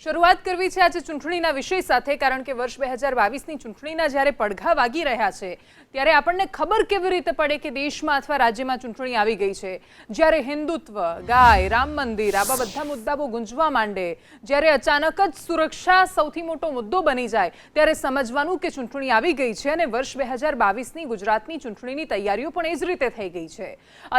શરૂઆત કરવી છે આજે ચૂંટણીના વિષય સાથે, કારણ કે વર્ષ 2022ની ચૂંટણીના જ્યારે પડઘા વાગી રહ્યા છે ત્યારે આપણને ખબર કેવી રીતે પડે કે દેશમાં અથવા રાજ્યમાં ચૂંટણી આવી ગઈ છે? જ્યારે હિન્દુત્વ, ગાય, રામ મંદિર આવા બધા મુદ્દાઓ ગુંજવા માંડે, જ્યારે અચાનક જ સુરક્ષા સૌથી મોટો મુદ્દો બની જાય, ત્યારે સમજવાનું કે ચૂંટણી આવી ગઈ છે. અને વર્ષ 2022ની ગુજરાતની ચૂંટણીની તૈયારીઓ પણ એ જ રીતે થઈ ગઈ છે.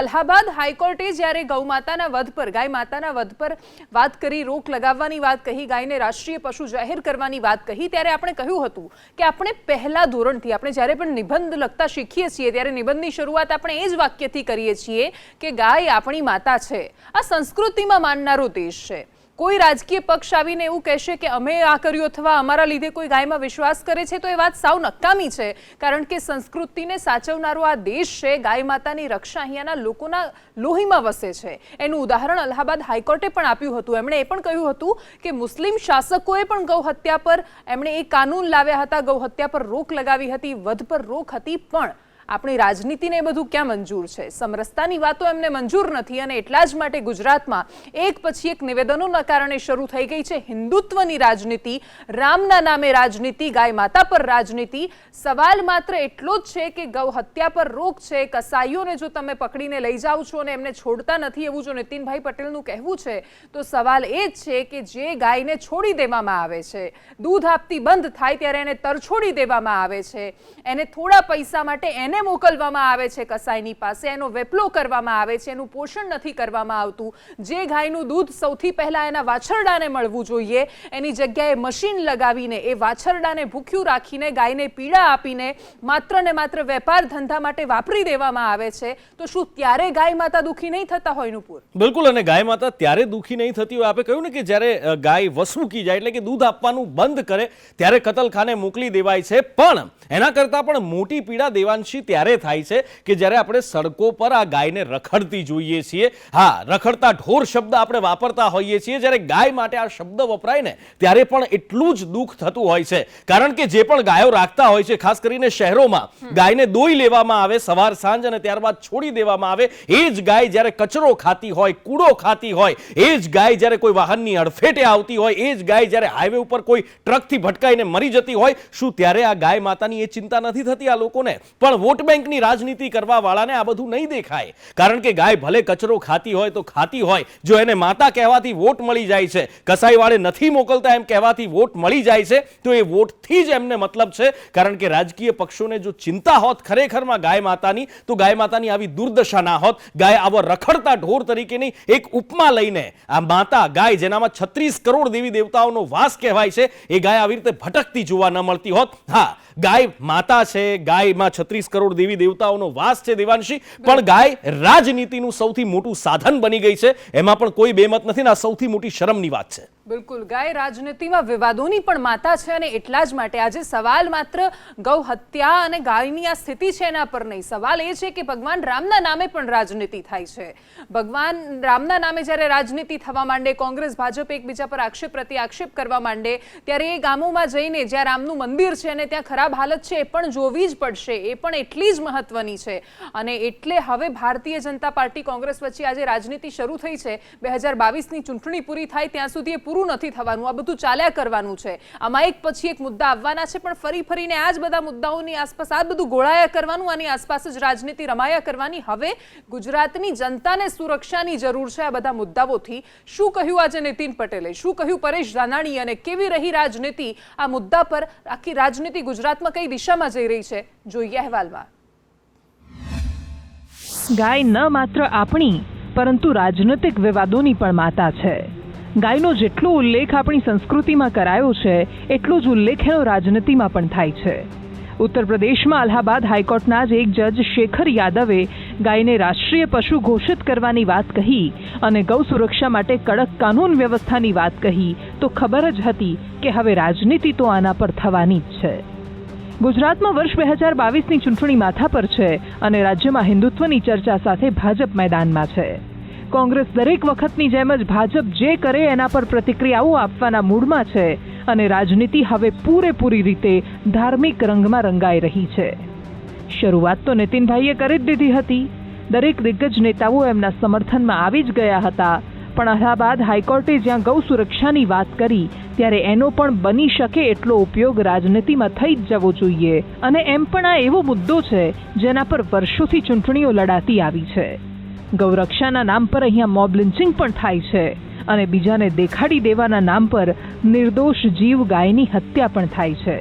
અલ્હાબાદ હાઈકોર્ટે જ્યારે ગૌ માતાના વધ પર, ગાય માતાના વધ પર વાત કરી, રોક લગાવવાની વાત કહી, ગાયને રાષ્ટ્રીય પશુ જાહેર કરવાની વાત કહી, ત્યારે આપણે કહ્યું હતું કે આપણે પહેલા ધોરણથી, આપણે જ્યારે પણ નિબંધ લખતા શીખીએ છીએ ત્યારે નિબંધની શરૂઆત આપણે એ જ વાક્યથી કરીએ છીએ કે ગાય આપણી માતા છે. આ સંસ્કૃતિમાં માનનારો દેશ છે. કોઈ રાજકીય પક્ષ આવીને એવું કહેશે કે અમે આ કર્યું અથવા અમારા લીધે કોઈ ગાયમાં વિશ્વાસ કરે છે તો એ વાત સાવ નકામી છે, કારણ કે સંસ્કૃતિને સાચવનારો આ દેશ છે. ગાય માતાની રક્ષા અહીંયાના લોકોના લોહીમાં વસે છે. એનું ઉદાહરણ અલ્હાબાદ હાઈકોર્ટે પણ આપ્યું હતું. એમણે એ પણ કહ્યું હતું કે મુસ્લિમ શાસકોએ પણ ગૌ હત્યા પર એમણે એક કાનૂન લાવ્યા હતા, ગૌ હત્યા પર રોક લગાવી હતી, વધ પર રોક હતી, પણ આપણી રાજનીતિને એ બધું ક્યાં મંજૂર છે? સમરસતાની વાતો એમને મંજૂર નથી. અને એટલા જ માટે ગુજરાતમાં એક પછી એક નિવેદનોના કારણે શરૂ થઈ ગઈ છે હિન્દુત્વની રાજનીતિ, રામના નામે રાજનીતિ, ગાય માતા પર રાજનીતિ. સવાલ માત્ર એટલો જ છે કે ગૌ હત્યા પર રોક છે, કસાઈઓને જો તમે પકડીને લઈ જાઓ છો અને એમને છોડતા નથી, એવું જો નીતિનભાઈ પટેલનું કહેવું છે, તો સવાલ એ જ છે કે જે ગાયને છોડી દેવામાં આવે છે, દૂધ આપતી બંધ થાય ત્યારે એને તરછોડી દેવામાં આવે છે, એને થોડા પૈસા માટે એને મોકલવામાં આવે છે કસાઈની પાસે, એનો વેપલો કરવામાં આવે છે, એનું પોષણ નથી કરવામાં આવતું. જે ગાયનું દૂધ સૌથી પહેલા એના વાછરડાને મળવું જોઈએ, એની જગ્યાએ મશીન લગાવીને એ વાછરડાને ભૂખ્યું રાખીને, ગાયને પીડા આપીને માત્ર ને માત્ર વેપાર ધંધા માટે વાપરી દેવામાં આવે છે. તો શું ત્યારે ગાય માતા દુઃખી નહીં થતા હોય? નુપુર, બિલકુલ. અને ગાય માતા ત્યારે દુઃખી નહીં થતી હોય. આપણે કહ્યું ને કે જ્યારે ગાય વસમૂકી જાય, એટલે કે દૂધ આપવાનું બંધ કરે, ત્યારે કતલખાને મોકલી દેવાય છે. પણ એના કરતાં પણ મોટી પીડા દેવાંશી ત્યારે થાય છે કે જ્યારે આપણે સડકો પર આ ગાયને રખડતી જોઈએ છીએ. હા, રખડતા ઢોર શબ્દ આપણે વાપરતા હોઈએ છીએ. જ્યારે ગાય માટે આ શબ્દ વપરાય ને ત્યારે પણ એટલું જ દુઃખ થતું હોય છે. કારણ કે જે પણ ગાયો રાખતા હોય છે, ખાસ કરીને શહેરોમાં, ગાયને દોઈ લેવામાં આવે સવાર સાંજ અને ત્યારબાદ છોડી દેવામાં આવે. એ જ ગાય જ્યારે કચરો ખાતી હોય, કૂડો ખાતી હોય, એ જ ગાય જ્યારે કોઈ વાહનની અડફેટે આવતી હોય, એ જ ગાય જ્યારે હાઈવે ઉપર કોઈ ટ્રકથી ભટકાઈને મરી જતી હોય, શું ત્યારે આ ગાય માતાની એ ચિંતા નથી થતી આ લોકોને? પણ વોટ બેંકની રાજનીતિ કરવા વાળાને આ બધું નહીં દેખાય. કારણ કે ગાય ભલે કચરો ખાતી હોય તો ખાતી હોય, જો એને માતા કહેવાથી વોટ મળી જાય છે, કસાઈ વાળે નથી મોકલતા એમ કહેવાથી વોટ મળી જાય છે, તો એ વોટથી જ એમને મતલબ છે. કારણ કે રાજકીય પક્ષોને જો ચિંતા હોત ખરેખરમાં ગાય માતાની, તો ગાય માતાની આવી દુર્દશા ના હોત. ગાય આવો રખડતા ઢોર તરીકેની એક ઉપમા લઈને આ માતા ગાય, જેનામાં 36 કરોડ દેવી દેવતાઓનો વાસ કહેવાય છે, એ ગાય આવી રીતે ભટકતી જોવા ન મળતી હોત. હા, ગાય માતા છે, ગાયમાં 36 કરોડ દેવી દેવતાઓનો વાસ છે દેવાંશી, પણ ગાય રાજનીતિનું સૌથી મોટું સાધન બની ગઈ છે. એમાં પણ કોઈ બેમત નથી ને આ સૌથી મોટી શરમની વાત છે. બિલકુલ, ગાય રાજનીતિમાં વિવાદોની પણ માતા છે. અને એટલા જ માટે આજે સવાલ માત્ર ગૌ હત્યા અને ગાયની આ સ્થિતિ છે એના પર નહીં. સવાલ એ છે કે ભગવાન રામના નામે પણ રાજનીતિ થાય છે. ભગવાન રામના નામે જ્યારે રાજનીતિ થવા માંડે, કોંગ્રેસ ભાજપ એકબીજા પર આક્ષેપ પ્રતિ આક્ષેપ કરવા માંડે, ત્યારે એ ગામોમાં જઈને જ્યાં રામનું મંદિર છે અને ત્યાં ખરાબ હાલત છે, એ પણ જોવી જ પડશે. એ પણ એટલી જ મહત્વની છે. અને એટલે હવે ભારતીય જનતા પાર્ટી કોંગ્રેસ વચ્ચે આજે રાજનીતિ શરૂ થઈ છે. 2022ની ચૂંટણી પૂરી થાય ત્યાં સુધી એ પૂરું નથી થવાનું. આ બધું ચાલ્યા કરવાનું છે. આમાં એક પછી એક મુદ્દા આવવાના છે, પણ ફરી ફરીને આ જ બધા મુદ્દાઓની આસપાસ આ બધું ગોળાયા કરવાનું, આની આસપાસ જ રાજનીતિ રમાયા કરવાની. હવે ગુજરાતની જનતાને સુરક્ષાની જરૂર છે આ બધા મુદ્દાઓથી. શું કહ્યું આજે નીતિન પટેલે, શું કહ્યું પરેશ ધાનાણી, અને કેવી રહી રાજનીતિ આ મુદ્દા પર? આખી રાજનીતિ ગુજરાતમાં કઈ દિશામાં જઈ રહી છે, જોઈએ અહેવાલમાં. ગાય ન માત્ર આપણી પરંતુ રાજનૈતિક વિવાદોની પણ માતા છે. ગાયનો જેટલો ઉલ્લેખ આપણી સંસ્કૃતિમાં કરાયો છે, એટલો જ ઉલ્લેખ એનો રાજનીતિમાં પણ થાય છે. ઉત્તર પ્રદેશમાં અલ્હાબાદ હાઈકોર્ટના જ એક જજ શેખર યાદવે ગાયને રાષ્ટ્રીય પશુ ઘોષિત કરવાની વાત કહી અને ગૌ સુરક્ષા માટે કડક કાનૂન વ્યવસ્થાની વાત કહી તો ખબર જ હતી કે હવે રાજનીતિ તો આના પર થવાની જ છે. ગુજરાતમાં વર્ષ 2022ની ચૂંટણી માથા પર છે અને રાજ્યમાં હિન્દુત્વની ચર્ચા સાથે ભાજપ મેદાનમાં છે. કોંગ્રેસ દરેક વખતની જેમ જ ભાજપ જે કરે એના પર પ્રતિક્રિયાઓ આપવાના મૂડમાં છે અને રાજનીતિ હવે પૂરેપૂરી રીતે ધાર્મિક રંગમાં રંગાઈ રહી છે. શરૂઆત તો નીતિનભાઈએ કરી જ દીધી હતી. દરેક દિગ્ગજ નેતાઓ એમના સમર્થનમાં આવી જ ગયા હતા. પણ અલ્હાબાદ હાઈકોર્ટે જ્યાં ગૌ સુરક્ષાની વાત કરી ત્યારે એનો પણ બની શકે એટલો ઉપયોગ રાજનીતિમાં થઈ જ જવો જોઈએ. અને એમ પણ આ એવો મુદ્દો છે જેના પર વર્ષોથી ચૂંટણીઓ લડાતી આવી છે. ગૌરક્ષાના નામ પર અહીંયા મોબ લિન્ચિંગ પણ થાય છે અને બીજાને દેખાડી દેવાના નામ પર નિર્દોષ જીવ ગાયની હત્યા પણ થાય છે.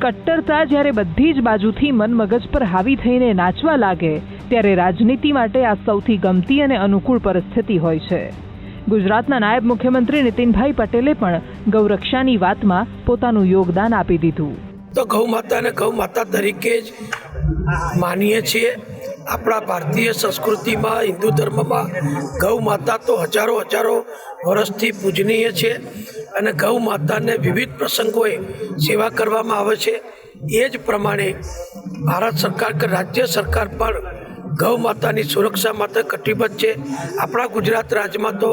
કટ્ટરતા જ્યારે બધી જ બાજુથી મન મગજ પર હાવી થઈને નાચવા લાગે ત્યારે રાજનીતિ માટે આ સૌથી ગમતી અને અનુકૂળ પરિસ્થિતિ હોય છે. ગુજરાતના નાયબ મુખ્યમંત્રી નીતિનભાઈ પટેલે પણ ગૌરક્ષાની વાતમાં પોતાનું યોગદાન આપી દીધું. તો ગૌ માતાને ગૌ માતા તરીકે જ માનીએ છીએ. આપણા ભારતીય સંસ્કૃતિમાં, હિન્દુ ધર્મમાં ગૌ માતા તો હજારો વર્ષથી પૂજનીય છે અને ગૌ માતાને વિવિધ પ્રસંગોએ સેવા કરવામાં આવે છે. એ જ પ્રમાણે ભારત સરકાર કે રાજ્ય સરકાર પણ ગૌ માતાની સુરક્ષા માટે કટિબદ્ધ છે. આપણા ગુજરાત રાજ્યમાં તો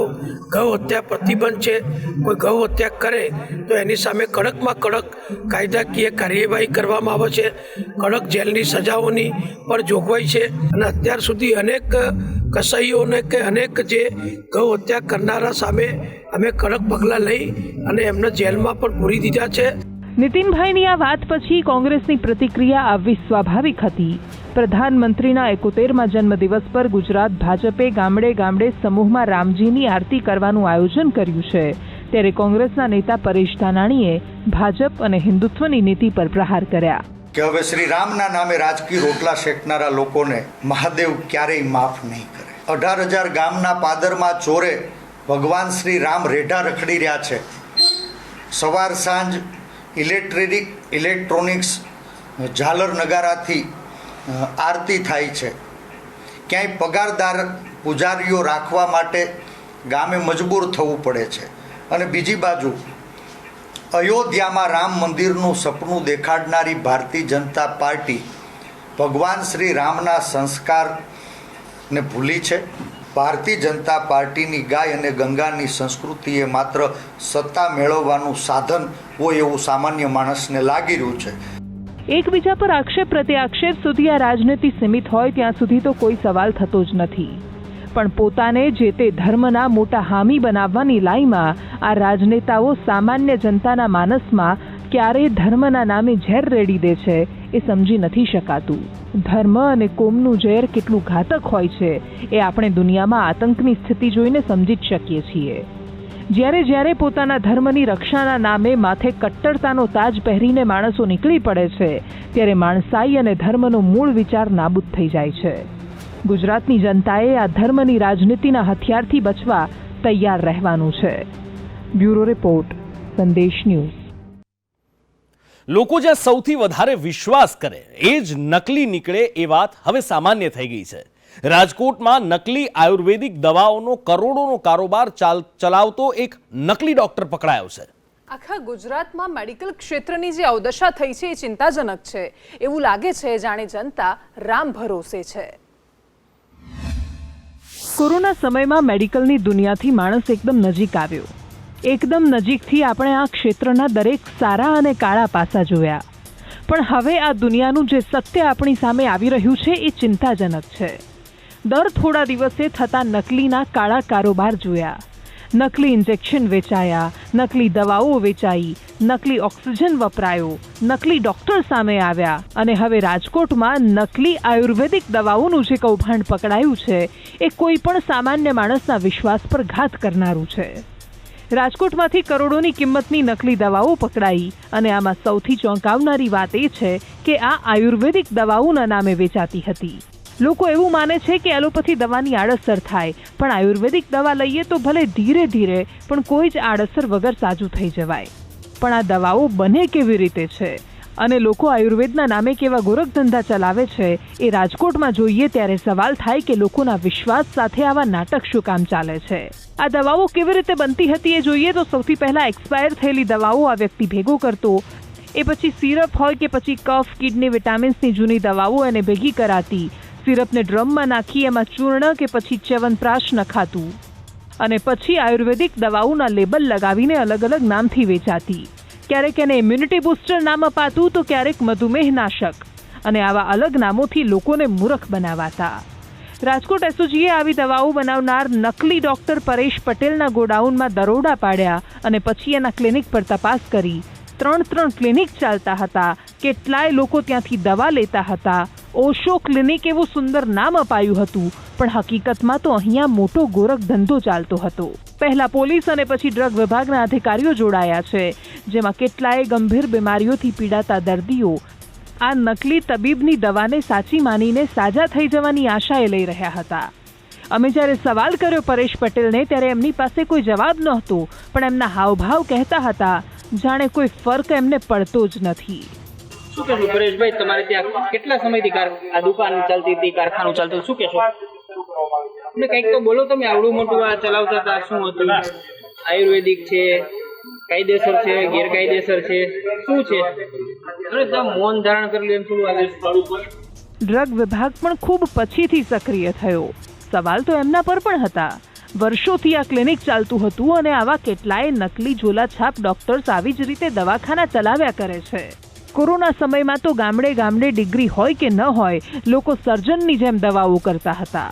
ગૌ હત્યા પ્રતિબંધ છે. કોઈ ગૌ હત્યા કરે તો એની સામે કડકમાં કડક કાયદાકીય કાર્યવાહી કરવામાં આવે છે. કડક જેલની સજાઓની પણ જોગવાઈ છે અને અત્યાર સુધી અનેક કસાઈઓને કે અનેક જે ગૌ હત્યા કરનારા સામે અમે કડક પગલાં લઈ અને એમને જેલમાં પણ પૂરી દીધા છે. નીતિનભાઈની આ વાત પછી કોંગ્રેસની પ્રતિક્રિયા આવવી સ્વાભાવિક હતી. પ્રધાનમંત્રીના 71મા જન્મદિવસ પર ગુજરાત ભાજપે ગામડે ગામડે સમૂહમાં રામજીની આરતી કરવાનું આયોજન કર્યું છે. ત્યારે કોંગ્રેસના નેતા પરેશ ધાનાણીએ ભાજપ અને હિન્દુત્વની નીતિ પર પ્રહાર કર્યા કે હવે શ્રી રામના નામે રાજકીય રોટલા શેકનારા લોકોને મહાદેવ ક્યારેય માફ નહીં કરે. 18,000 ગામના પાદરમાં ચોરે ભગવાન શ્રી રામ રેઢા રખડી રહ્યા છે. સવાર સાંજ ઇલેક્ટ્રોનિક્સ ઝાલર નગારાથી આરતી થાય છે. ક્યાંય પગારદાર પૂજારીઓ રાખવા માટે ગામે મજબૂર થવું પડે છે. અને બીજી બાજુ અયોધ્યામાં રામ મંદિરનું સપનું દેખાડનારી ભારતીય જનતા પાર્ટી ભગવાન શ્રી રામના સંસ્કારને ભૂલી છે. ભારતીય જનતા પાર્ટીની ગાય અને ગંગાની સંસ્કૃતિએ માત્ર સત્તા મેળવવાનું સાધન હોય એવું સામાન્ય માણસને લાગી રહ્યું છે. એકબીજા પર આક્ષેપ પ્રત્યાક્ષેપ સુધી આ રાજનીતિ સીમિત હોય ત્યાં સુધી તો કોઈ સવાલ થતો જ નથી. પણ પોતાને જે તે ધર્મના મોટા હામી બનાવવાની લાઈમાં આ રાજનેતાઓ સામાન્ય જનતાના માનસમાં ક્યારે ધર્મના નામે ઝેર રેડી દે છે એ સમજી નથી શકાતું. ધર્મ અને કોમનું ઝેર કેટલું ઘાતક હોય છે એ આપણે દુનિયામાં આતંકની સ્થિતિ જોઈને સમજી જ શકીએ છીએ. જ્યારે પોતાના ધર્મની રક્ષાના નામે માથે કટ્ટરતાનો તાજ પહેરીને માણસો નીકળી પડે છે ત્યારે માણસાઈ અને ધર્મનો મૂળ વિચાર નાબૂદ થઈ જાય છે. ગુજરાતની જનતાએ આ ધર્મની રાજનીતિના હથિયારથી બચવા તૈયાર રહેવાનું છે. બ્યુરો રિપોર્ટ, સંદેશ ન્યૂઝ. લોકો જ્યાં સૌથી વધારે વિશ્વાસ કરે એ જ નકલી નીકળે એ વાત હવે સામાન્ય થઈ ગઈ છે. રાજકોટમાં નકલી આયુર્વેદિક દવાઓનો કરોડોનો કારોબાર ચલાવતો એક નકલી ડોક્ટર પકડાયો છે. આખા ગુજરાતમાં મેડિકલ ક્ષેત્રની જે અવદશા થઈ છે એ ચિંતાજનક છે. એવું લાગે છે જાણે જનતા રામ ભરોસે છે. કોરોના સમયમાં મેડિકલની દુનિયાથી માણસ એકદમ નજીક આવ્યો. એકદમ નજીકથી આપણે આ ક્ષેત્રના દરેક સારા અને કાળા પાસા જોયા. પણ હવે આ દુનિયાનું જે સત્ય આપણી સામે આવી રહ્યું છે એ ચિંતાજનક છે. દર થોડા દિવસે થતા નકલીના કાળા કારોબાર જોયા. નકલી ઇન્જેક્શન વેચાયા, નકલી દવાઓ વેચાઈ, નકલી ઓક્સિજન વપરાયો, નકલી ડોક્ટર સામે આવ્યા અને હવે રાજકોટમાં નકલી આયુર્વેદિક દવાઓનું જે કૌભાંડ પકડાયું છે એ કોઈ પણ સામાન્ય માણસના વિશ્વાસ પર ઘાત કરનારું છે. રાજકોટમાંથી કરોડોની કિંમતની નકલી દવાઓ પકડાઈ અને આમાં સૌથી ચોંકાવનારી વાત એ છે કે આ આયુર્વેદિક દવાઓના નામે વેચાતી હતી. લોકો એવું માને છે કે એલોપેથી દવાની આડઅસર થાય, પણ આયુર્વેદિક દવા લઈએ તો ભલે ધીરે ધીરે પણ કોઈ જ આડઅસર વગર સાજું થઈ જવાય. પણ આ દવાઓ બને કેવી રીતે છે અને લોકો આયુર્વેદના નામે કેવા ગોરખધંધા ચલાવે છે એ રાજકોટમાં જોઈએ ત્યારે સવાલ થાય કે લોકોના વિશ્વાસ સાથે આવા નાટક શું કામ ચાલે છે. આ દવાઓ કેવી રીતે બનતી હતી એ જોઈએ તો સૌથી પહેલા એક્સપાયર થયેલી દવાઓ આ વ્યક્તિ ભેગો કરતો. એ પછી સિરપ હોય કે પછી કફ, કિડની, વિટામિન્સની જૂની દવાઓ એને ભેગી કરાતી. સિરપને ડ્રમમાં નાખી એમાં ચૂર્ણ કે પછી ચ્યવનપ્રાશ નખાતું અને પછી આયુર્વેદિક દવાઓના લેબલ લગાવીને અલગ અલગ નામથી વેચાતી. ક્યારેક એને ઇમ્યુનિટી બૂસ્ટર નામ અપાતું તો ક્યારેક મધુમેહ નાશક અને આવા અલગ નામોથી લોકોને મૂર્ખ બનાવાતા. રાજકોટ એસઓજીએ આવી દવાઓ બનાવનાર નકલી ડોક્ટર પરેશ પટેલના ગોડાઉનમાં દરોડા પાડ્યા અને પછી એના ક્લિનિક પર તપાસ કરી. 3 ક્લિનિક ચાલતા હતા. કેટલાય લોકો ત્યાંથી દવા લેતા હતા. ઓશો ક્લિનિક એવું સુંદર નામ અપાયું હતું, પણ હકીકતમાં તો અહીંયા મોટો ગોરખ ધંધો ચાલતો હતો. પહેલા પોલીસ અને પછી ડ્રગ વિભાગના અધિકારીઓ જોડાયા છે, જેમાં કેટલાય ગંભીર બીમારીઓથી પીડાતા દર્દીઓ આ નકલી તબીબની દવાને સાચી માનીને સાજા થઈ જવાની આશાએ લઈ રહ્યા હતા. અમે જ્યારે સવાલ કર્યો પરેશ પટેલને, ત્યારે એમની પાસે કોઈ જવાબ નહોતો, પણ એમના હાવભાવ કહેતા હતા જાણે કોઈ ફર્ક એમને પડતો જ નથી. શું કહેશો પરેશભાઈ, તમારે ત્યાં કેટલા સમયથી આ દુકાન ચાલતી હતી, કારખાનું ચાલતું, શું કહેશો? એટલે કંઈક તો બોલો, તમે આવડું મોટું આ ચલાવતા હતા, શું હતું? આયુર્વેદિક છે, કાયદેસર છે, ગેરકાયદેસર છે, શું છે? મૌન ધારણ કરી લે એમ થોડું આજે. ડ્રગ વિભાગ પણ ખૂબ પછીથી સક્રિય થયો. સવાલ તો એમના પર પણ હતા. વર્ષોથી આ ક્લિનિક ચાલતું હતું અને આવા કેટલાય નકલી ઝોલા છાપ ડોક્ટર્સ આવી જ રીતે દવાખાના ચલાવ્યા કરે છે. કોરોના સમયમાં તો ગામડે ગામડે ડિગ્રી હોય કે ન હોય, લોકો સર્જનની જેમ દવાઓ કરતા હતા.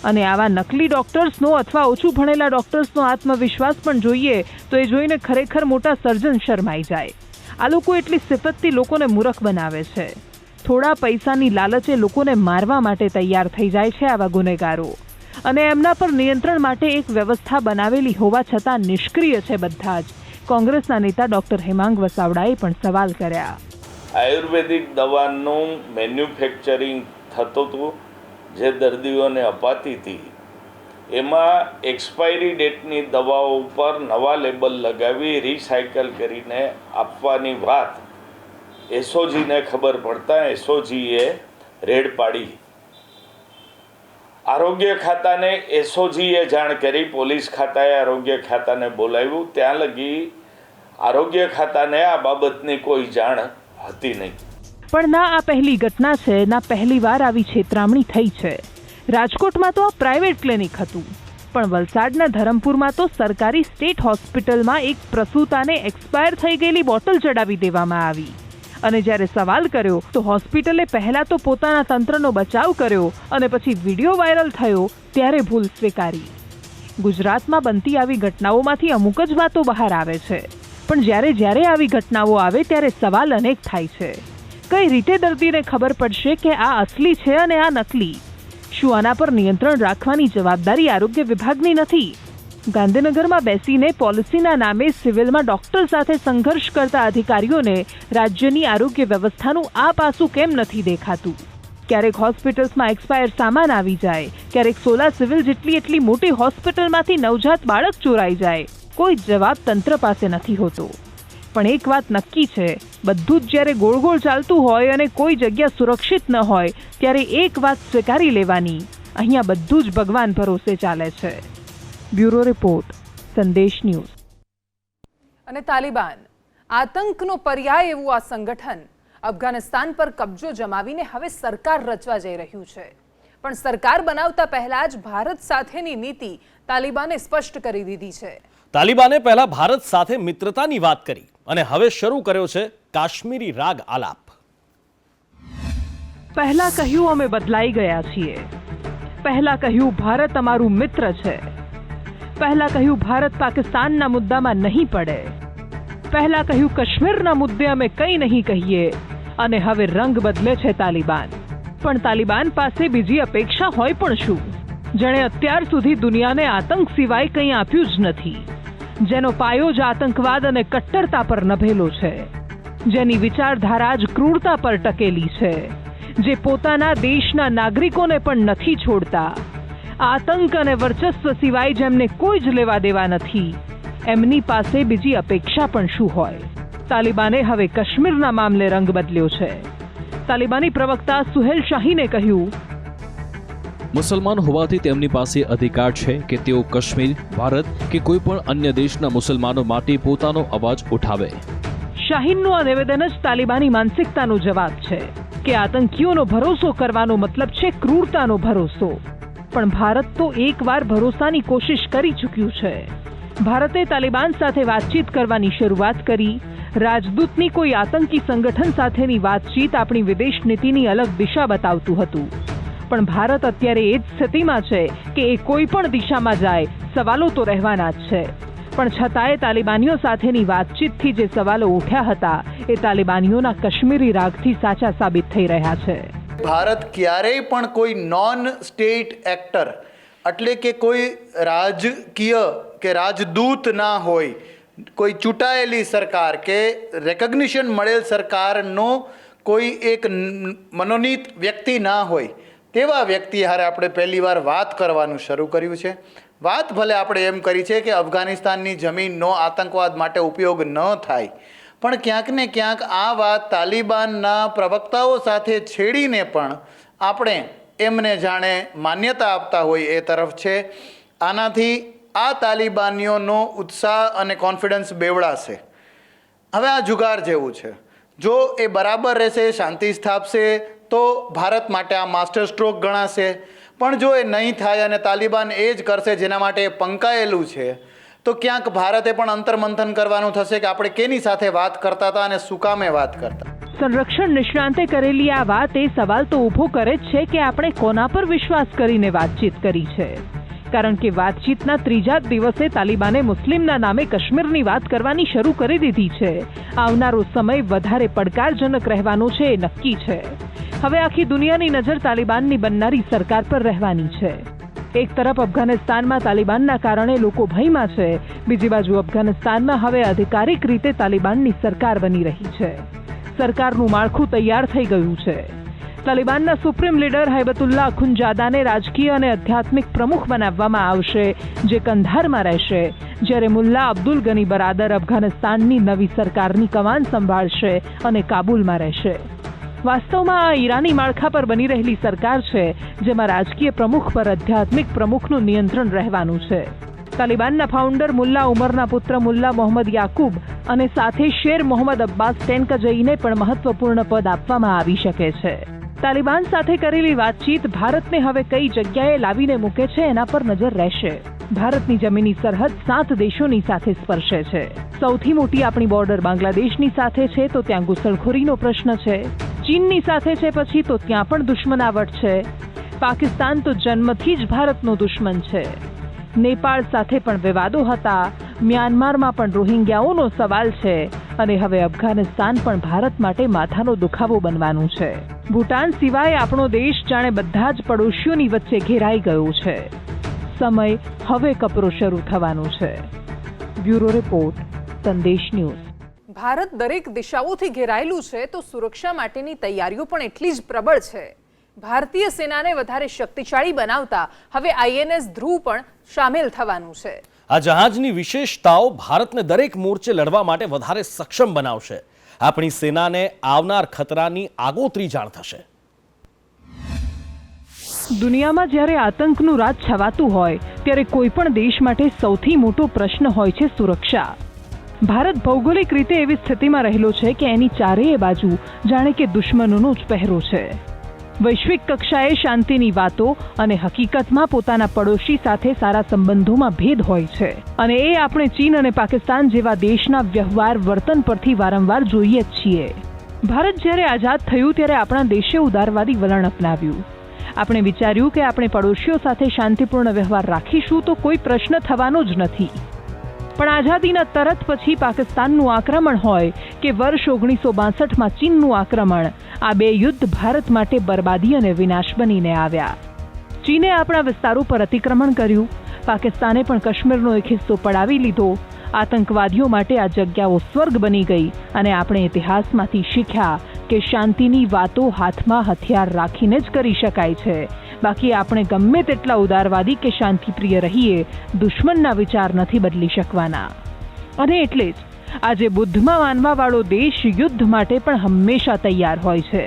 અને આવા નકલી ડોક્ટર્સનો અથવા ઓછું ભણેલા ડોક્ટર્સનો આત્મવિશ્વાસ પણ જોઈએ તો એ જોઈને ખરેખર મોટા સર્જન શરમાઈ જાય. આ લોકો એટલી સિફતથી લોકોને મૂર્ખ બનાવે છે. થોડા પૈસાની લાલચે લોકોને મારવા માટે તૈયાર થઈ જાય છે આવા ગુનેગારો. અને એમના પર નિયંત્રણ માટે એક વ્યવસ્થા બનાવેલી હોવા છતાં નિષ્ક્રિય છે બધા જ. કોંગ્રેસના નેતા ડોક્ટર હેમાંગ વસાવડાએ પણ સવાલ કર્યા. આયુર્વેદિક દવાનું મેન્યુફેક્ચરિંગ થતું હતું, જે દર્દીઓને અપાતી હતી, એમાં એક્સપાયરી ડેટની દવાઓ ઉપર નવા લેબલ લગાવી રિસાયકલ કરીને આપવાની વાત એસઓજીને ખબર પડતા એસઓજીએ રેડ પાડી. આરોગ્ય ખાતાને એસઓજીએ જાણ કરી, પોલીસ ખાતાએ આરોગ્ય ખાતાને બોલાવ્યું. ત્યાં લગી આરોગ્ય ખાતાને આ બાબતની કોઈ જાણ હતી નહીં. પણ ના આ પહેલી ઘટના છે, ના પહેલી વાર આવી છેતરામણી થઈ છે. રાજકોટમાં તો આ પ્રાઇવેટ ક્લિનિક હતું, પણ વલસાડના ધરમપુરમાં તો સરકારી સ્ટેટ હોસ્પિટલમાં એક પ્રસૂતાને એક્સપાયર થઈ ગયેલી બોટલ ચડાવી દેવામાં આવી. અને જ્યારે સવાલ કર્યો તો હોસ્પિટલે પહેલા તો પોતાના તંત્રનો બચાવ કર્યો અને પછી વિડીયો વાયરલ થયો ત્યારે ભૂલ સ્વીકારી. ગુજરાતમાં બનતી આવી ઘટનાઓમાંથી અમુક જ વાતો બહાર આવે છે, પણ જ્યારે આવી ઘટનાઓ આવે ત્યારે સવાલ અનેક થાય છે. કઈ રીતે દર્દીને ખબર પડશે કે આ અસલી છે અને આ નકલી? શું આના પર નિયંત્રણ રાખવાની જવાબદારી આરોગ્ય વિભાગની નથી? ગાંધીનગરમાં બેસીને પોલિસીના નામે સિવિલમાં ડોક્ટર સાથે સંઘર્ષ કરતા અધિકારીઓને રાજ્યની આરોગ્ય વ્યવસ્થાનું આ પાસું કેમ નથી દેખાતું? ક્યારેક હોસ્પિટલ્સમાં એક્સપાયર સામાન આવી જાય, ક્યારેક સોલા સિવિલ જેટલી એટલી મોટી હોસ્પિટલમાંથી નવજાત બાળક ચોરાઈ જાય. કોઈ જવાબ તંત્ર પાસે નથી હોતો. પણ એક વાત નક્કી છે, બધું જ જ્યારે ગોળ ગોળ ચાલતું હોય અને કોઈ જગ્યા સુરક્ષિત ન હોય ત્યારે એક વાત સ્વીકારી લેવાની, અહીંયા બધું જ ભગવાન ભરોસે ચાલે છે. બ્યુરો રિપોર્ટ, સંદેશ ન્યૂઝ. અને તાલિબાન, આતંકનો પર્યાય એવું આ સંગઠન અફઘાનિસ્તાન પર કબજો જમાવીને હવે સરકાર રચવા જઈ રહ્યું છે. પણ સરકાર બનાવતા પહેલા જ ભારત સાથેની નીતિ તાલિબાને સ્પષ્ટ કરી દીધી છે. તાલિબાને પહેલા ભારત સાથે મિત્રતાની વાત કરી અને હવે શરૂ કર્યો છે કાશ્મીરી રાગ આલાપ. પહેલા કહ્યું અમે બદલાઈ ગયા છીએ. પહેલા કહ્યું ભારત અમારું મિત્ર છે. પહેલા કહ્યું ભારત પાકિસ્તાનના મુદ્દામાં નહીં પડે. પહેલા કહ્યું કાશ્મીરના મુદ્દે અમે કંઈ નહીં કહીએ. અને હવે રંગ બદલે છે તાલિબાન. પણ તાલિબાન પાસે બીજી અપેક્ષા હોય પણ શું? જેણે અત્યાર સુધી દુનિયાને આતંક સિવાય કંઈ આપ્યું જ નથી, જેનો પાયો જ આતંકવાદ અને કટ્ટરતા પર નભેલો છે, જેની વિચારધારા જ ક્રૂરતા પર ટકેલી છે, જે પોતાના દેશના નાગરિકોને પણ નથી છોડતા, આતંક અને વર્ચસ્વ સિવાય જેમને કોઈ જ લેવા દેવા નથી, એમની પાસે બીજી અપેક્ષા પણ શું હોય? તાલિબાને હવે કાશ્મીરના મામલે રંગ બદલ્યો છે. તાલિબાની પ્રવક્તા સુહેલ શાહીને કહ્યું, મુસલમાન હોવાથી તેમની પાસે અધિકાર છે કે તેઓ કાશ્મીર, ભારત કે કોઈ પણ અન્ય દેશના મુસલમાનો માટે પોતાનો અવાજ ઉઠાવે. શાહીનનું આ નિવેદન જ તાલિબાની માનસિકતાનો જવાબ છે કે આતંકીઓનો ભરોસો કરવાનો મતલબ છે ક્રૂરતાનો ભરોસો. પણ ભારત તો એકવાર ભરોસાની કોશિશ કરી ચૂક્યું છે. ભારતે તાલિબાન સાથે વાતચીત કરવાની શરૂઆત કરી. રાજદૂતની કોઈ આતંકી સંગઠન સાથેની વાતચીત આપણી વિદેશ નીતિની અલગ દિશા બતાવતું હતું. પણ ભારત અત્યારે એ જ સ્થિતિમાં છે કે એ કોઈ પણ દિશામાં જાય સવાલો તો રહેવાના જ છે. પણ છતાંય તાલિબાનીઓ સાથેની વાતચીતથી જે સવાલો ઉઠ્યા હતા એ તાલિબાનીઓના કાશ્મીરી રાગથી સાચા સાબિત થઈ રહ્યા છે. ભારત ક્યારેય પણ કોઈ નોન સ્ટેટ એક્ટર એટલે કે કોઈ રાજકીય કે રાજદૂત ના હોય, કોઈ ચૂંટાયેલી સરકાર કે રેકગ્નિશન મળેલ સરકારનો કોઈ એક મનોનીત વ્યક્તિ ના હોય તેવા વ્યક્તિ હારે આપણે પહેલીવાર વાત કરવાનું શરૂ કર્યું છે. વાત ભલે આપણે એમ કરી છે કે અફઘાનિસ્તાનની જમીનનો આતંકવાદ માટે ઉપયોગ ન થાય, પણ ક્યાંક ને ક્યાંક આ વાત તાલિબાનના પ્રવક્તાઓ સાથે છેડીને પણ આપણે એમને જાણે માન્યતા આપતા હોય એ તરફ છે. આનાથી આ તાલિબાનીઓનો ઉત્સાહ અને કોન્ફિડન્સ બેવડાશે. હવે આ જુગાર જેવું છે. જો એ બરાબર રહેશે, શાંતિ સ્થાપશે તો ભારત માટે આ માસ્ટર સ્ટ્રોક ગણાશે. પણ જો એ નહીં થાય અને તાલિબાન એ જ કરશે જેના માટે એ પંકાયેલું છે, તો ક્યાંક ભારતે પણ અંતર્મંથન કરવાનું થશે કે આપણે કેની સાથે વાત કરતા હતા અને શું કામે વાત કરતા. સંરક્ષણ નિષ્ણાંતે કરેલી આ વાત એ સવાલ તો ઊભો કરે જ છે કે આપણે કોના પર વિશ્વાસ કરીને વાતચીત કરી છે. કારણ કે વાતચીતના ત્રીજા જ દિવસે તાલિબાને મુસ્લિમના નામે કાશ્મીરની વાત કરવાની શરૂ કરી દીધી છે. આવનારો સમય વધારે પડકારજનક રહેવાનો છે એ નક્કી છે. હવે આખી દુનિયાની નજર તાલિબાનની બનનારી સરકાર પર રહેવાની છે. એક તરફ અફઘાનિસ્તાનમાં તાલિબાનના કારણે લોકો ભયમાં છે, બીજી બાજુ અફઘાનિસ્તાનમાં હવે આધિકારિક રીતે તાલિબાનની સરકાર બની રહી છે. સરકારનું માળખું તૈયાર થઈ ગયું છે. તાલિબાનના સુપ્રીમ લીડર હૈબતુલ્લાહ અખુંજાદાને રાજકીય અને આધ્યાત્મિક પ્રમુખ બનાવવામાં આવશે, જે કંધારમાં રહેશે, જ્યારે મુલ્લા અબ્દુલ ગની બરાદર અફઘાનિસ્તાનની નવી સરકારની કમાન સંભાળશે અને કાબુલમાં રહેશે. વાસ્તવમાં આ ઈરાની માળખા પર બની રહેલી સરકાર છે, જેમાં રાજકીય પ્રમુખ પર આધ્યાત્મિક પ્રમુખનું નિયંત્રણ રહેવાનું છે. તાલિબાનના ફાઉન્ડર મુલ્લા ઉમરના પુત્ર મુલ્લા મોહમ્મદ યાકુબ અને સાથે શેર મોહમ્મદ અબ્બાસ ટેનકજઈને પણ મહત્વપૂર્ણ પદ આપવામાં આવી શકે છે. તાલિબાન સાથે કરેલી વાતચીત ભારતને હવે કઈ જગ્યાએ લાવીને મૂકે છે એના પર નજર રહેશે. ભારતની જમીની સરહદ 7 દેશોની સાથે સ્પર્શે છે. સૌથી મોટી આપણી બોર્ડર બાંગ્લાદેશની સાથે છે, તો ત્યાં ઘૂસણખોરીનો પ્રશ્ન છે. ચીનની સાથે છે પછી તો ત્યાં પણ દુશ્મનાવટ છે. પાકિસ્તાન તો જન્મથી જ ભારતનો દુશ્મન છે. નેપાળ સાથે પણ વિવાદો હતા. મ્યાનમારમાં પણ રોહિંગ્યાઓનો સવાલ છે અને હવે અફઘાનિસ્તાન પણ ભારત માટે માથાનો દુખાવો બનવાનું છે. ભૂટાન સિવાય આપણો દેશ જાણે બધા જ પડોશીઓની વચ્ચે ઘેરાઈ ગયો છે. સમય હવે કપરો શરૂ થવાનો છે. બ્યુરો રિપોર્ટ, સંદેશ ન્યૂઝ. ભારત દરેક દિશાઓથી ઘેરાયેલું છે તો સુરક્ષા માટેની તૈયારીઓ પણ એટલી જ પ્રબળ છે. ભારતીય સેનાને વધારે શક્તિશાળી બનાવતા હવે INS ધ્રુવ પણ સામેલ થવાનું છે. આ જહાજની વિશેષતાઓ ભારતને દરેક મોરચે લડવા માટે વધારે સક્ષમ બનાવશે. આપણી સેનાને આવનાર ખતરાની આગોતરી જાણ થશે. દુનિયામાં જ્યારે આતંકનું રાજ છવાતું હોય ત્યારે કોઈ પણ દેશ માટે સૌથી મોટો પ્રશ્ન હોય છે સુરક્ષા. ભારત ભૌગોલિક રીતે એવી સ્થિતિમાં રહેલો છે કે એની ચારેય બાજુ જાણે કે દુશ્મનોનો જ પહેરો છે. વૈશ્વિક કક્ષાએ શાંતિની વાતો અને હકીકતમાં પોતાના પડોશી સાથે સારા સંબંધોમાં ભેદ હોય છે, અને એ આપણે ચીન અને પાકિસ્તાન જેવા દેશના વ્યવહાર વર્તન પરથી વારંવાર જોઈએ જ છીએ. ભારત જ્યારે આઝાદ થયું ત્યારે આપણા દેશે ઉદારવાદી વલણ અપનાવ્યું. આપણે વિચાર્યું કે આપણે પડોશીઓ સાથે શાંતિપૂર્ણ વ્યવહાર રાખીશું તો કોઈ પ્રશ્ન થવાનો જ નથી. પણ આઝાદીના તરત પછી પાકિસ્તાનનું આક્રમણ હોય કે વર્ષ 1962માં ચીનનું આક્રમણ, આ બે યુદ્ધ ભારત માટે બરબાદી અને વિનાશ બનીને આવ્યા. ચીને આપણા વિસ્તારો પર અતિક્રમણ કર્યું, પાકિસ્તાને પણ કાશ્મીરનો એક હિસ્સો પડાવી લીધો. આતંકવાદીઓ માટે આ જગ્યાઓ સ્વર્ગ બની ગઈ અને આપણે ઇતિહાસમાંથી શીખ્યા કે શાંતિની વાતો હાથમાં હથિયાર રાખીને જ કરી શકાય છે. બાકી આપણે ગમે તેટલા ઉદારવાદી કે શાંતિપ્રિય રહીએ, દુશ્મનના વિચાર નથી બદલી શકવાના. અને એટલે જ આજે બુદ્ધમાં માનવાવાળો દેશ યુદ્ધ માટે પણ હંમેશા તૈયાર હોય છે.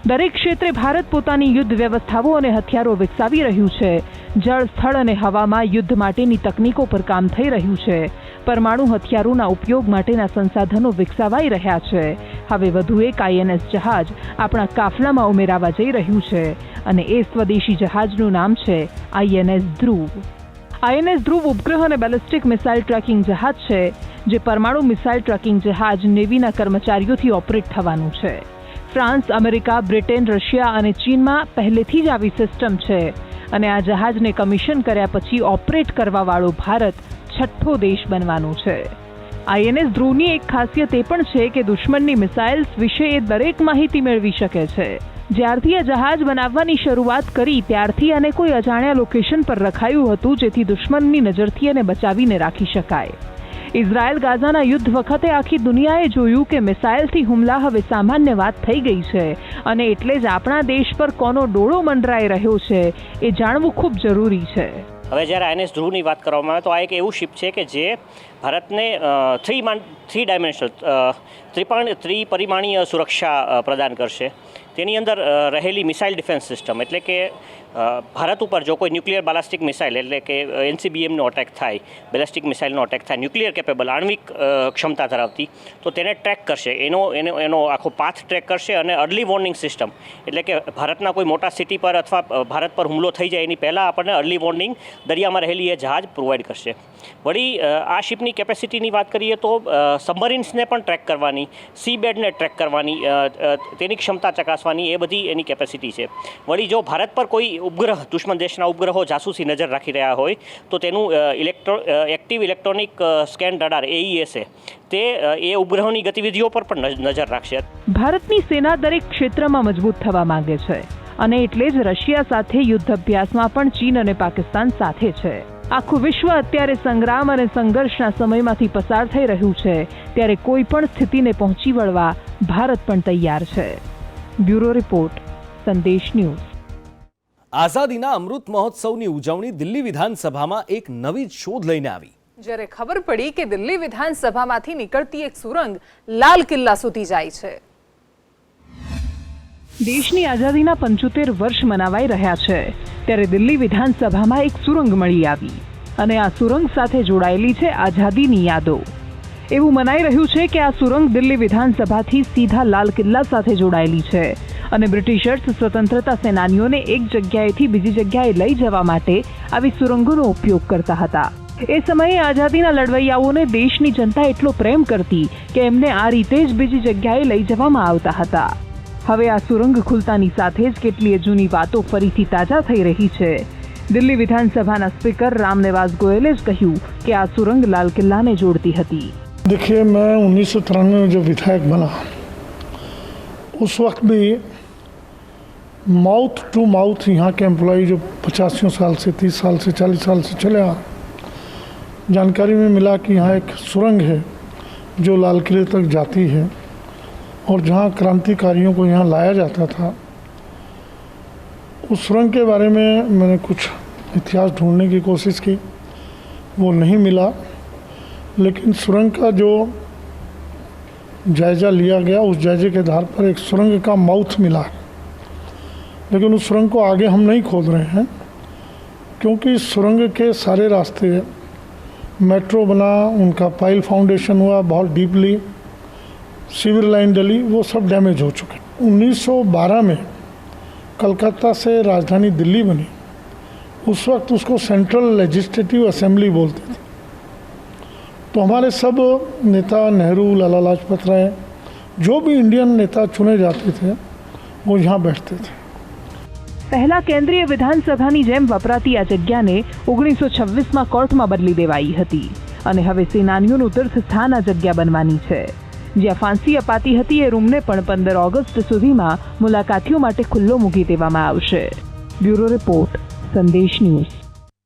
દરેક ક્ષેત્રે ભારત પોતાની યુદ્ધ વ્યવસ્થાઓ અને હથિયારો વિકસાવી રહ્યું છે. જળ, સ્થળ અને હવામાં યુદ્ધ માટેની તકનીકો પર કામ થઈ રહ્યું છે. પરમાણુ હથિયારોના ઉપયોગ માટેના સંસાધનો વિકસાવાઈ રહ્યા છે. હવે વધુ એક INS જહાજ આપણા કાફલામાં ઉમેરાવા જઈ રહ્યું છે અને એ સ્વદેશી જહાજનું નામ છે INS ધ્રુવ. INS ધ્રુવ ઉપગ્રહ અને બેલિસ્ટિક મિસાઇલ ટ્રેકિંગ જહાજ છે, જે પરમાણુ મિસાઇલ ટ્રેકિંગ જહાજ નેવીના કર્મચારીઓથી ઓપરેટ થવાનું છે. ફ્રાન્સ, અમેરિકા, બ્રિટન, રશિયા અને ચીનમાં પહેલેથી જ આવી સિસ્ટમ છે અને આ જહાજને કમિશન કર્યા પછી ઓપરેટ કરવાવાળો ભારત છઠ્ઠો દેશ બનવાનો છે. INS ધ્રુવની એક ખાસિયત એ પણ છે કે દુશ્મનની મિસાઇલ્સ વિશે એ દરેક માહિતી મેળવી શકે છે. જ્યારથી આ જહાજ બનાવવાની શરૂઆત કરી ત્યારથી આને કોઈ અજાણ્યા લોકેશન પર રખાયું હતું જેથી દુશ્મનની નજરથી એને બચાવીને રાખી શકાય. ઇઝરાયલ ગાઝાના યુદ્ધ વખતે આખી દુનિયાએ જોયું કે મિસાઇલથી હુમલા હવે સામાન્ય વાત થઈ ગઈ છે અને એટલે જ આપણા દેશ પર કોનો ડોળો મંડરાઈ રહ્યો છે એ જાણવું ખૂબ જરૂરી છે. હવે જ્યારે INS ધ્રુવની વાત કરવામાં આવે તો આ એક એવું શિપ છે કે જે ભારતને ત્રિપરિમાણીય સુરક્ષા પ્રદાન કરશે. તેની અંદર રહેલી મિસાઇલ ડિફેન્સ સિસ્ટમ એટલે કે ભારત ઉપર જો કોઈ ન્યુક્લિયર બાલાસ્ટિક મિસાઇલ એટલે કે NCBMનો અટેક થાય, બેલાસ્ટિક મિસાઇલનો અટેક થાય, ન્યુક્લિયર કેપેબલ આણ્વિક ક્ષમતા ધરાવતી, તો તેને ટ્રેક કરશે, એનો આખો પાથ ટ્રેક કરશે અને અર્લી વોર્નિંગ સિસ્ટમ એટલે કે ભારતના કોઈ મોટા સિટી પર અથવા ભારત પર હુમલો થઈ જાય એની પહેલાં આપણને અર્લી વોર્નિંગ દરિયામાં રહેલી એ જહાજ પ્રોવાઈડ કરશે. વળી આ શિપની કેપેસિટીની વાત કરીએ તો સબમરીન્સને પણ ટ્રેક કરવાની, સી બેડને ટ્રેક કરવાની, તેની ક્ષમતા ચકાસવાની, એ બધી એની કેપેસિટી છે. વળી જો ભારત પર કોઈ ઉપગ્રહ, દુશ્મન દેશના ઉપગ્રહો જાસૂસી નજર રાખી રહ્યા હોય તો તેનું active electronic scan radar AESA તે એ ઉપગ્રહોની ગતિવિધિઓ પર પણ નજર રાખશે. ભારતની સેના દરેક ક્ષેત્રમાં મજબૂત થવા માંગે છે અને એટલે જ રશિયા સાથે યુદ્ધ અભ્યાસમાં પણ ચીન અને પાકિસ્તાન સાથે છે. આખું વિશ્વ અત્યારે સંગ્રામ અને સંઘર્ષના સમયમાંથી પસાર થઈ રહ્યું છે ત્યારે કોઈ પણ સ્થિતિને પહોંચી વળવા ભારત પણ તૈયાર છે. બ્યુરો રિપોર્ટ, સંદેશ ન્યૂઝ. આઝાદીના અમૃત મહોત્સવની ઉજવણી દિલ્હી વિધાનસભામાં એક નવી જ શોધ લઈને આવી. જ્યારે ખબર પડી કે દિલ્હી વિધાનસભામાંથી નીકળતી એક સુરંગ લાલ કિલ્લા સુધી જાય છે. દેશની આઝાદીના 75 વર્ષ મનાવાઈ રહ્યા છે ત્યારે દિલ્હી વિધાનસભામાં એક સુરંગ મળી આવી અને આ સુરંગ સાથે જોડાયેલી છે આઝાદીની યાદો. એવું મનાઈ રહ્યું છે કે આ સુરંગ દિલ્હી વિધાનસભાથી સીધા લાલ કિલ્લા સાથે જોડાયેલી છે અને બ્રિટિશર્સ સ્વતંત્રતા સેનાનીઓને એક જગ્યાએથી બીજી જગ્યાએ લઈ જવા માટે આવી સુરંગોનો ઉપયોગ કરતા હતા. એ સમયે આઝાદીના લડવૈયાઓને દેશની જનતા એટલો પ્રેમ કરતી કે એમને આ રીતે જ બીજી જગ્યાએ લઈ જવામાં આવતા હતા. હવે આ સુરંગ ખુલતાની સાથે જ કેટલીય જૂની વાતો ફરીથી તાજા થઈ રહી છે. દિલ્હી વિધાનસભાના સ્પીકર रामनिवास गोयले જ કહ્યું કે આ સુરંગ લાલ કિલ્લાને જોડતી હતી. देखिए, मैं 1993 में जब विधायक बना उस वक्त भी माउथ टू माउथ यहाँ के एम्प्लॉय जो 85 साल से 30 साल से 40 साल से चले आ जानकारी में मिला कि यहाँ एक सुरंग है जो लाल किले तक जाती है और जहाँ क्रांतिकारियों को यहाँ लाया जाता था. उस सुरंग के बारे में मैंने कुछ इतिहास ढूंढने की कोशिश की, वो नहीं मिला. लेकिन सुरंग का जो जायज़ा लिया गया उस जायजे के आधार पर एक सुरंग का माउथ मिला, लेकिन उस सुरंग को आगे हम नहीं खोद रहे हैं क्योंकि सुरंग के सारे रास्ते, मेट्रो बना, उनका पाइल फाउंडेशन हुआ, बहुत डीपली सीवर लाइन डली, वो सब डैमेज हो चुके. 1912 में कलकत्ता से राजधानी दिल्ली बनी. उस वक्त उसको सेंट्रल लेजिस्लेटिव असेंबली बोलते थे. तो हमारे सब नेता, नेहरू, लाला लाजपत राय, जो भी इंडियन नेता चुने जाते थे वो यहाँ बैठते थे. પહેલા કેન્દ્રીય વિધાનસભાની જેમ વપરાતી આ જગ્યાને 1926માં કોર્ટમાં બદલી દેવાઈ હતી અને હવે સેનાનીઓનું તીર્થ સ્થાન આ જગ્યા બનવાની છે. જ્યાં ફાંસી અપાતી હતી એ રૂમને પણ 15 ઓગસ્ટ સુધીમાં મુલાકાતીઓ માટે ખુલ્લો મૂકી દેવામાં આવશે. બ્યુરો રિપોર્ટ, સંદેશ ન્યૂઝ.